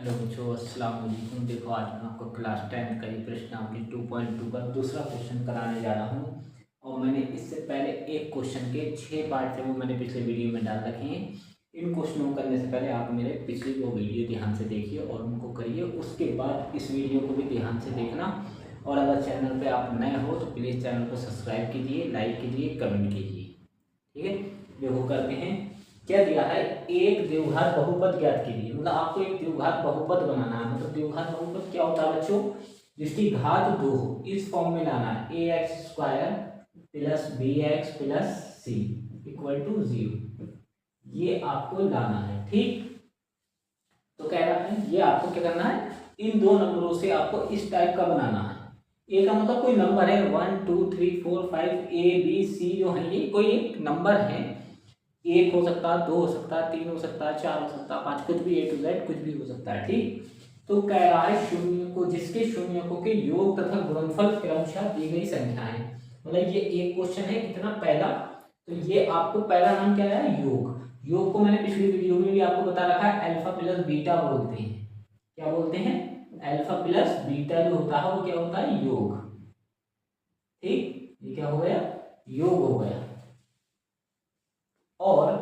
Hello बच्चों, अस्सलाम वालेकुम। देखो, आज मैं आपको क्लास 10 का ही प्रश्नावली 2.2 का दूसरा क्वेश्चन कराने जा रहा हूँ। और मैंने इससे पहले एक क्वेश्चन के 6 पार्ट थे, वो मैंने पिछले वीडियो में डाल रखे हैं। इन क्वेश्चनों को करने से पहले आप मेरे पिछली 2 वीडियो ध्यान से देखिए और उनको करिए। उसके बाद इस वीडियो को भी ध्यान से देखना। और अगर चैनल पर आप नए हो तो प्लीज़ चैनल को सब्सक्राइब कीजिए, लाइक कीजिए, कमेंट कीजिए। ठीक है, देखो करते हैं। क्या दिया है, एक द्विघात बहुपद ज्ञात कीजिए। मतलब आपको एक द्विघात बहुपद बनाना है। मतलब द्विघात बहुपद क्या होता है बच्चों, जिसकी घात 2 हो, इस फॉर्म में लाना है। ax² plus bx plus c equal to 0, ये आपको लाना है। ठीक, तो कह रहा है ये आपको क्या करना है, इन दो नंबरों से आपको इस टाइप का बनाना है। ए का मतलब कोई नंबर है, 1 2 3 4 5 ए बी सी जो है, ये कोई एक नंबर है। एक हो सकता है, 2 हो सकता है, 3 हो सकता है, 4 हो सकता है, 5, कुछ भी, A to Z कुछ भी हो सकता है। ठीक, तो कह रहा है शून्य को, जिसके शून्यकों के योग तथा गुणनफल क्रमशः दी गई संख्या है। मतलब ये एक क्वेश्चन है इतना पहला। तो ये आपको पहला नाम क्या है, योग। योग को मैंने पिछली वीडियो में भी आपको बता रखा है, अल्फा प्लस बीटा बोलते हैं। क्या बोलते हैं, अल्फा प्लस बीटा जो होता है वो क्या होता है, योग। ठीक, ये क्या हो गया, योग हो गया। और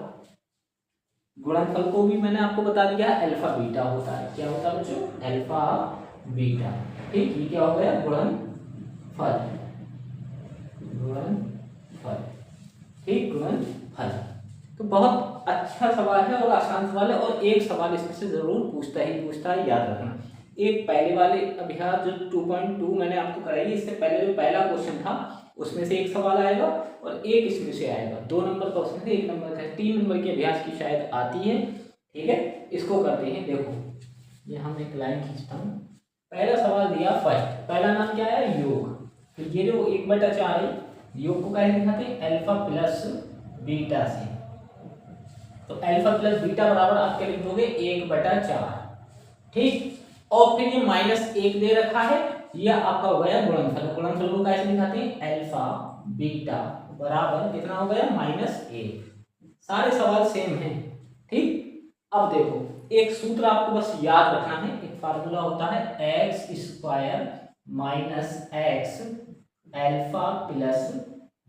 गुणनफल को भी मैंने आपको बता दिया है, अल्फा बीटा होता है। क्या होता है बच्चों, अल्फा बीटा। ठीक, ये क्या हो गया, गुणनफल। गुणनफल, ठीक, गुणनफल। तो बहुत अच्छा सवाल है और आसान सवाल है। और एक सवाल इसमें से जरूर पूछता है, याद रखना। एक पहले वाले अभ्यास जो 2.2 मैंने आपको कराई, इससे पहले जो पहला क्वेश्चन था उसमें से एक सवाल आएगा और एक इसमें से आएगा। 2 नंबर का उसमें से 1 नंबर का, 3 नंबर के अभ्यास की शायद आती है। ठीक है, इसको करते हैं। देखो, ये हम एक लाइन खींचता हूँ। पहला सवाल दिया फर्स्ट, पहला नाम क्या है, योग। तो ये जो 1/4 है, योग को कैसे दिखाते हैं, अल्फा प्लस बीटा से। तो अल्फा प्लस बीटा बराबर आपके लिख दोगे 1/4। ठीक, और फिर ये -1 दे रखा है, यह आपका हो गया गुणनफल। गुणनफल को कैसे दिखाते हैं, अल्फा बीटा बराबर कितना हो गया, -1। सारे सवाल सेम हैं। ठीक, अब देखो, एक सूत्र आपको बस याद रखना है। एक फार्मूला होता है x² minus x alpha plus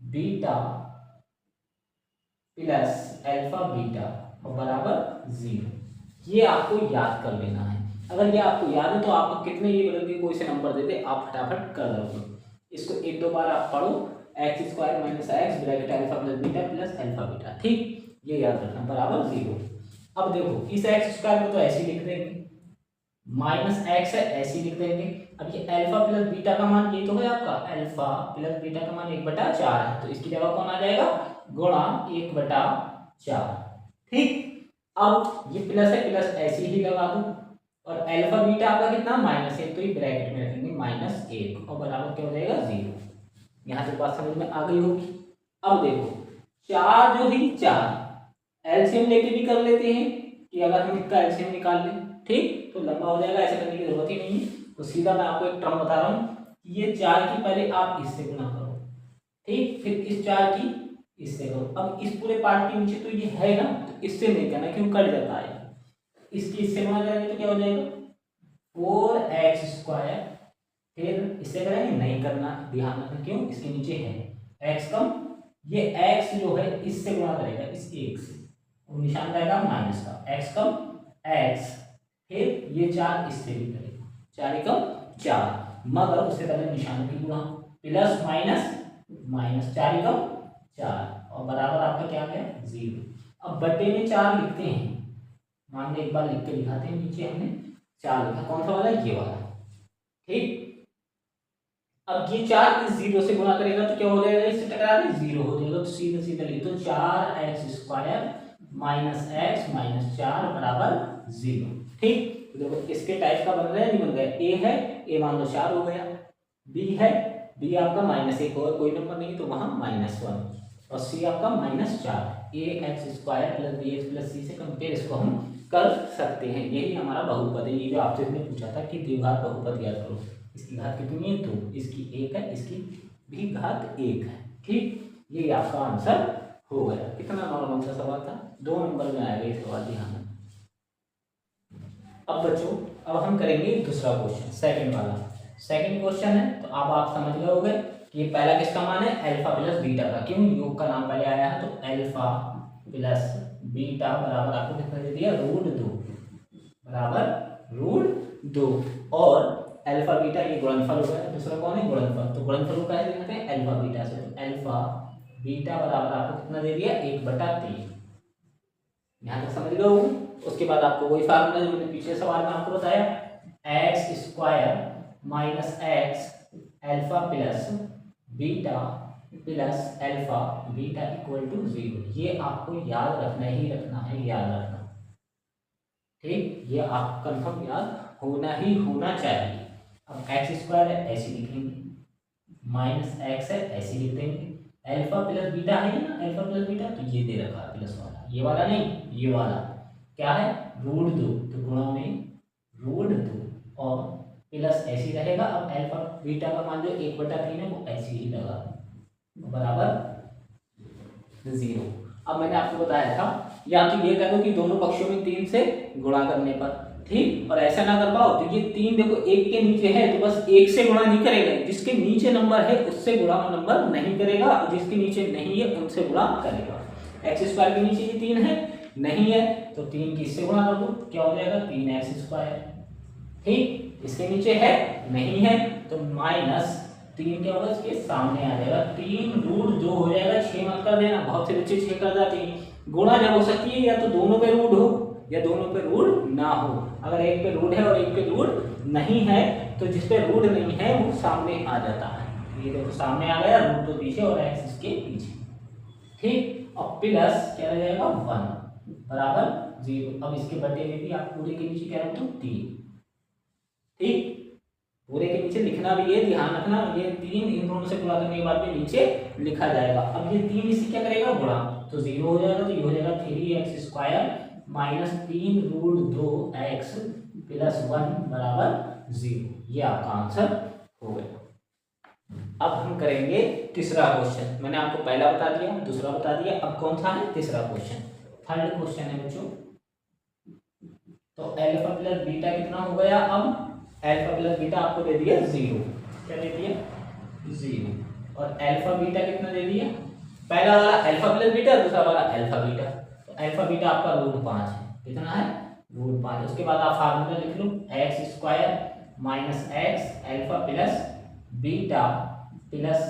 beta plus alpha beta बराबर 0। ये आपको याद कर लेना है। अगर ये आपको याद है तो आपको कितने ये बदल के कोई से नंबर दे दे, आप फटाफट कर दोगे। इसको 1-2 बार आप पढ़ो, x² minus x bracket alpha plus beta plus alpha beta. ठीक, ये याद रखना बराबर 0। अब देखो, इस x² को तो ऐसे ही लिख देंगे, माइनस x है ऐसे ही लिख देंगे। अब ये अल्फा प्लस बीटा का मान ये तो है आपका, अल्फा प्लस बीटा का मान 1/4 है, तो इसकी जगह कौन आ जाएगा, गुणा 1/4। ठीक, अब ये प्लस है, प्लस ऐसे ही लगा दो। और अल्फा बीटा आपका कितना, -1, तो ये ब्रैकेट में रखेंगे -1 और बराबर क्या हो जाएगा, 0। यहाँ तक बात समझ में आ गई होगी। अब देखो, 4 जो ही 4 एलसीएम लेके भी कर लेते हैं कि अगर हम इसका एलसीएम निकाल लें। ठीक, तो लंबा हो जाएगा, ऐसा करने की जरूरत ही नहीं है। तो सीधा मैं आपको एक टर्म बता रहा हूँ कि ये 4 की पहले आप इससे गुणा करो। ठीक, फिर इस 4 की इससे करो। अब इस पूरे पार्ट के नीचे तो ये है ना, तो इससे नहीं करना क्यों, कट जाता है। इसकी इससे गुणा करेंगे तो क्या हो जाएगा, 4x²। फिर इससे करेंगे, नहीं करना, ध्यान रखना, क्यों, इसके नीचे है x कम, ये x जो है इससे गुणा करेगा, इस 1 से, और निशान रहेगा माइनस का, x कम x। फिर ये 4 इससे भी करेगा, 4 एकम 4, मगर उससे पहले निशान की गुणा, प्लस माइनस माइनस, 4 एकम 4 और बराबर आपका क्या गया, 0। अब बटे में 4 लिखते हैं, मान लो एक बार लिख के दिखाते हैं। नीचे हमने 4 लिखा, कौन सा वाला, ये वाला। ठीक, अब ये 4 इस 0 से गुणा करेगा तो क्या हो जाएगा, इससे टकरा के 0 हो जाएगा। तो सीधा सीधा लिख दो, 4x² माइनस x माइनस 4 बराबर 0। ठीक, तो देखो इसके टाइप का बन रहा है, नहीं बन रहा है। a है, a मान लो 4 हो गया। b है, b आपका -1 और कोई नंबर नहीं तो वहां -1, और c आपका -4। ax² plus bx plus c से कंपेयर इसको हम कर सकते हैं। यही हमारा बहुपद है। ये जो आपसे इसने पूछा था कि द्विघात बहुपद याद करो, इसकी घात कितनी है, 2, इसकी 1 है, इसकी भी घात 1 है। ठीक, ये आपका आंसर हो गया। कितना नॉर्मल सा सवाल था, 2 नंबर में आएगा ये सवाल, ध्यान। अब बच्चों, अब हम करेंगे दूसरा क्वेश्चन, सेकंड वाला। सेकंड क्वेश्चन है, तो अब आप समझ गए होंगे कि ये पहला किसका मान है, अल्फा प्लस बीटा का। क्यों, योग का नाम पहले आया है, तो अल्फा प्लस बीटा बराबर आपको कितना दे दिया, √2 बराबर √2। और अल्फा बीटा ये गुणनफल होगा, दूसरा कौन है, गुणनफल। तो गुणनफल को कैसे लिखते हैं, अल्फा बीटा से। तो अल्फा बीटा बराबर आपको कितना दे दिया, 1/3। यहाँ तक समझ गए हो। उसके बाद आपको वही फार्मूला जो मैंने पिछले सवाल में आपको बताया, x² minus X alpha plus beta plus alpha beta equal to 0। ये आपको याद रखना ही रखना है, याद रखना, ठीक। ये आप कंफर्म याद होना ही होना चाहिए। अब x² है ऐसे लिखेंगे, माइनस एक्स है ऐसे लिख देंगे, अल्फा प्लस बीटा है ना, अल्फा प्लस बीटा, तो ये दे रखा है प्लस वाला, ये वाला नहीं, ये वाला क्या है, √2, तो गुणा में √2 और प्लस ऐसे रहेगा। अब अल्फा बीटा का मान जो 1/3 है वो ऐसे ही लगा, बराबर 0। अब मैंने आपको बताया था, या तो ये कह दो कि दोनों पक्षों में 3 से गुणा करने पर, ठीक। और ऐसा ना कर पाओ तो ये 3 देखो 1 के नीचे है तो बस 1 से गुणा नहीं करेगा, जिसके नीचे नंबर है उससे गुणा नंबर नहीं करेगा, और जिसके नीचे नहीं है उनसे गुणा करेगा। x² के नीचे ये 3 है, नहीं है तो 3 किससे गुणा कर दो, क्या हो जाएगा, 3x², ठीक। इसके नीचे है, नहीं है, तो माइनस 3 क्या होगा, इसके सामने आ जाएगा, 3√2 हो जाएगा। 6 मत कर देना, बहुत से बच्चे 6 कर जाते हैं। गुणा जब हो सकती है या तो दोनों पे रूट हो या दोनों पे रूट ना हो। अगर एक पे रूट है और एक पे रूट नहीं है, तो जिस पे रूट नहीं है वो सामने आ जाता है। ये देखो सामने आ गया, रूट तो पीछे और एक्स इसके पीछे, ठीक। और प्लस क्या रह जाएगा, 1 बराबर 0। अब इसके बटे में भी आप पूरे के नीचे क्या रख दो, 3, ठीक। पूरे के नीचे लिखना भी है, ध्यान रखना, ये 3 इन दोनों से गुणा करने के बाद भी नीचे लिखा जाएगा। अब ये 3 इसी क्या करेगा, गुणा, तो 0 हो जाएगा, तो ये हो जाएगा 3x² माइनस 3√2x प्लस 1 बराबर 0। ये आपका आंसर हो गया। अब हम करेंगे तीसरा क्वेश्चन। मैंने आपको पहला बता दिया, दूसरा बता दिया, अब कौन सा है, तीसरा क्वेश्चन। थर्ड क्वेश्चन है बच्चों, तो अल्फा प्लस बीटा कितना हो गया, अब अल्फा प्लस बीटा आपको दे दिया 0, क्या दे दिया, 0। और अल्फा बीटा कितना दे दिया, पहला वाला अल्फा प्लस बीटा, दूसरा वाला अल्फा बीटा। तो अल्फा बीटा आपका √5 है, कितना है, √5। उसके बाद आप फार्मूला लिख लो, x² minus X alpha plus beta plus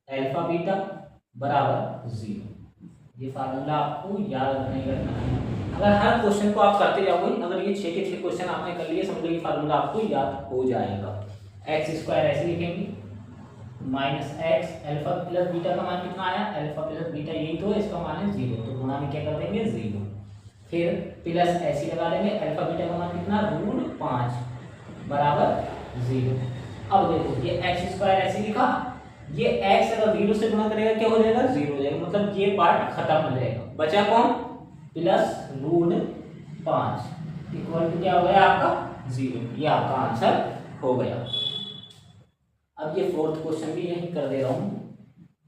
alpha beta बराबर 0। ये फार्मूला आपको याद नहीं रखना है। अगर हर क्वेश्चन को आप करते जाओगे, अगर ये 6 के 6 क्वेश्चन आपने कर लिए, समझ लो ये फार्मूला आपको याद हो जाएगा। x² ऐसे लिखेंगे, minus X alpha plus beta का मान कितना आया, अल्फा प्लस बीटा यही तो है, इसका मान है 0, तो गुणा में क्या कर देंगे, 0। फिर प्लस ऐसे लगा देंगे, अल्फा बीटा का मान कितना, √5 बराबर 0। अब देखो ये x² ऐसे लिखा, ये x अगर 0 से गुणा करेगा क्या हो जाएगा, 0 हो जाएगा, मतलब ये पार्ट खत्म हो जाएगा। बचा कौन, प्लस √5 इक्वल टू क्या हो गया आपका, 0। ये आपका आंसर हो गया। अब ये फोर्थ क्वेश्चन भी यही कर दे रहा हूँ।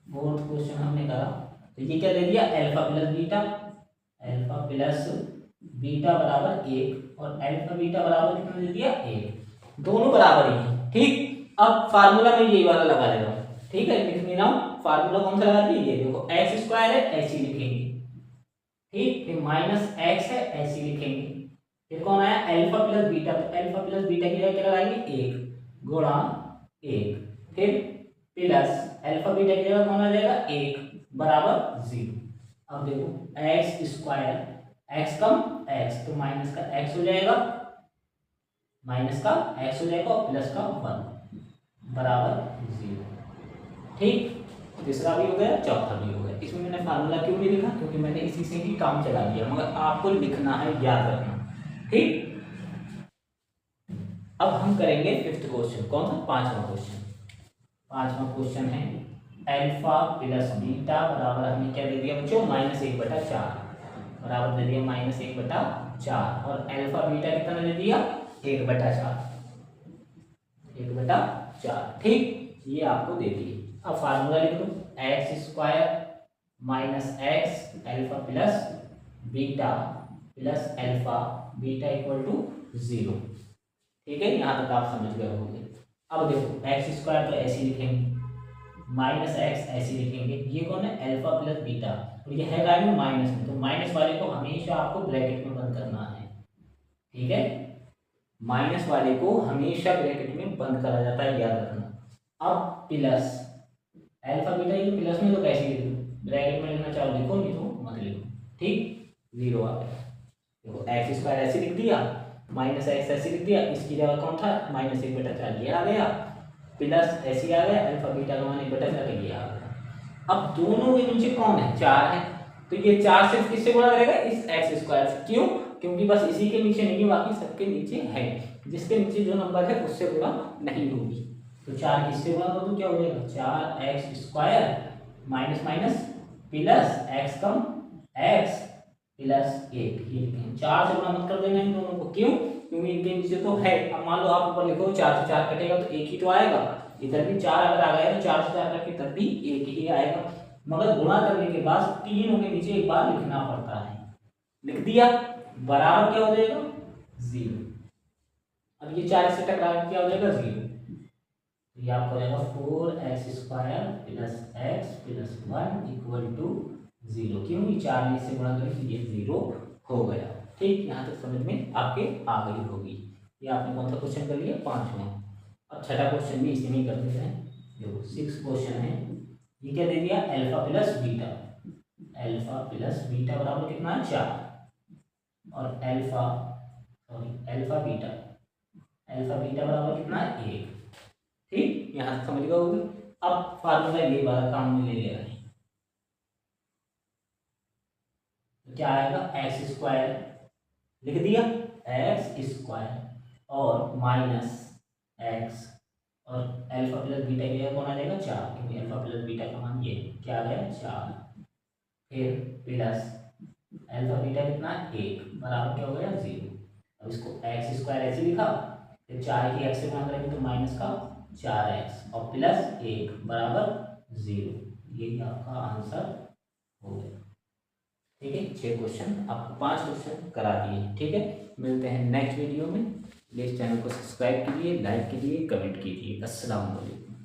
फोर्थ क्वेश्चन हमने करा, तो ये क्या दे दिया, अल्फा प्लस बीटा बराबर 1 और अल्फा बीटा बराबर कितना दे दिया, 1। दोनों बराबर ही है, ठीक। अब फार्मूला में यही वाला लगा दे रहा हूँ, ठीक है, लिख नहीं रहा हूँ। फार्मूला कौन सा लगा दिया, ये देखो x² है ऐसे लिखेंगे, ठीक। फिर माइनस x है ऐसे लिखेंगे, फिर कौन आया, अल्फा प्लस बीटा, तो अल्फा प्लस बीटा की जगह क्या लगाएंगे, 1 गुणा 1, फिर प्लस अल्फा बीटा की जगह कौन आ जाएगा, 1 बराबर 0। अब देखो x² x कम x, तो माइनस का x हो जाएगा, माइनस का x हो जाएगा और प्लस का 1 बराबर 0, ठीक। तीसरा भी हो गया, चौथा भी हो गया। इसमें मैंने फार्मूला क्यों नहीं लिखा, क्योंकि मैंने इसी से ही काम चला दिया, मगर आपको लिखना है, याद रखना, ठीक। अब हम करेंगे फिफ्थ क्वेश्चन, कौन सा, पांचवा क्वेश्चन। पांचवा क्वेश्चन है अल्फा प्लस बीटा बराबर हमने क्या दे दिया बच्चों, -1/4 बराबर दे दिया -1/4 और अल्फा बीटा कितना दे दिया, 1/4, ठीक। ये आपको दे दिए। अब फार्मूला लिख लो, x² minus X alpha plus beta equal to 0। ठीक है, यहाँ तक आप समझ गए होंगे। अब देखो एक्स स्क्वायर तो ऐसे ही लिखेंगे, माइनस एक्स ऐसे लिखेंगे, ये कौन है अल्फा प्लस बीटा, और ये है काय में माइनस में, तो माइनस वाले को हमेशा आपको ब्रैकेट में बंद करना है। ठीक है, माइनस वाले को हमेशा ब्रैकेट में बंद करा जाता है, याद रखना। अब प्लस अल्फा बीटा, ये प्लस में तो कैसे लिख दो, ब्रैकेट में लिखना चाहो लिखो, नहीं तो मत लिखो। ठीक, 0 आ गया। देखो एक्स स्क्वायर ऐसे लिख दिया, माइनस एक्स ऐसे लिख दिया, इसकी जगह कौन था -1/4, ये आ गया, प्लस ऐसे आ गया, अल्फा बीटा का मान 1/4 ये आ गया। अब दोनों के नीचे कौन है, 4 है, तो ये 4 सिर्फ किससे गुणा करेगा, इस एक्स स्क्वायर से। क्यों, क्योंकि बस इसी के नीचे नहीं, बाकी सबके नीचे है, जिसके नीचे जो नंबर है उससे गुणा नहीं होगी। तो 4 किससे गुणा कर दो, क्या हो जाएगा 4x² minus minus plus x कम x प्लस 1, ये लिखेंगे। 4 से गुणा मत कर देना इन दोनों को, क्यों, क्योंकि इनके नीचे तो है। अब मान लो आप ऊपर लिखो 4 से 4 कटेगा तो 1 ही तो आएगा, इधर भी 4 अगर आ गया तो 4 से 4 कटे तब भी 1 ही आएगा, मगर गुणा करने के बाद तीनों के नीचे एक बार लिखना पड़ता है। लिख दिया, बराबर क्या हो जाएगा 0। अब ये 4 से टकरा क्या हो जाएगा 0, तो ये आपको हो जाएगा 4x² plus x plus 1 equal to 0। क्यों, ये 4 में से गुणा करें तो ये 0 हो गया। ठीक, यहाँ तक समझ में आपके आ गई होगी। ये आपने कौन सा क्वेश्चन कर लिया, 5वां। अब छठा क्वेश्चन भी इसी में कर देते हैं। देखो 6 क्वेश्चन है, ये क्या दे दिया, alpha plus beta, alpha plus beta बराबर कितना है 4, और अल्फा बीटा बराबर कितना है 1। ठीक, यहाँ तक समझ गए होगे। अब फार्मूला ये वाला काम में ले लेना है, क्या आएगा x² लिख दिया, x² और माइनस x और अल्फा प्लस बीटा की जगह कौन आ जाएगा 4, क्योंकि अल्फा प्लस बीटा का मान ये क्या आ गया 4, फिर प्लस अल्फा बीटा कितना 1 बराबर क्या हो गया 0। अब इसको x² ऐसे लिखा, फिर 4 की x से गुणा करेंगे तो माइनस का 4x और प्लस 1 बराबर 0। यही आपका आंसर हो गया। ठीक है, 6 क्वेश्चन, आपको 5 क्वेश्चन करा दिए। ठीक है, मिलते हैं नेक्स्ट वीडियो में। प्लीज़ चैनल को सब्सक्राइब कीजिए, लाइक कीजिए, कमेंट कीजिए। अस्सलाम वालेकुम।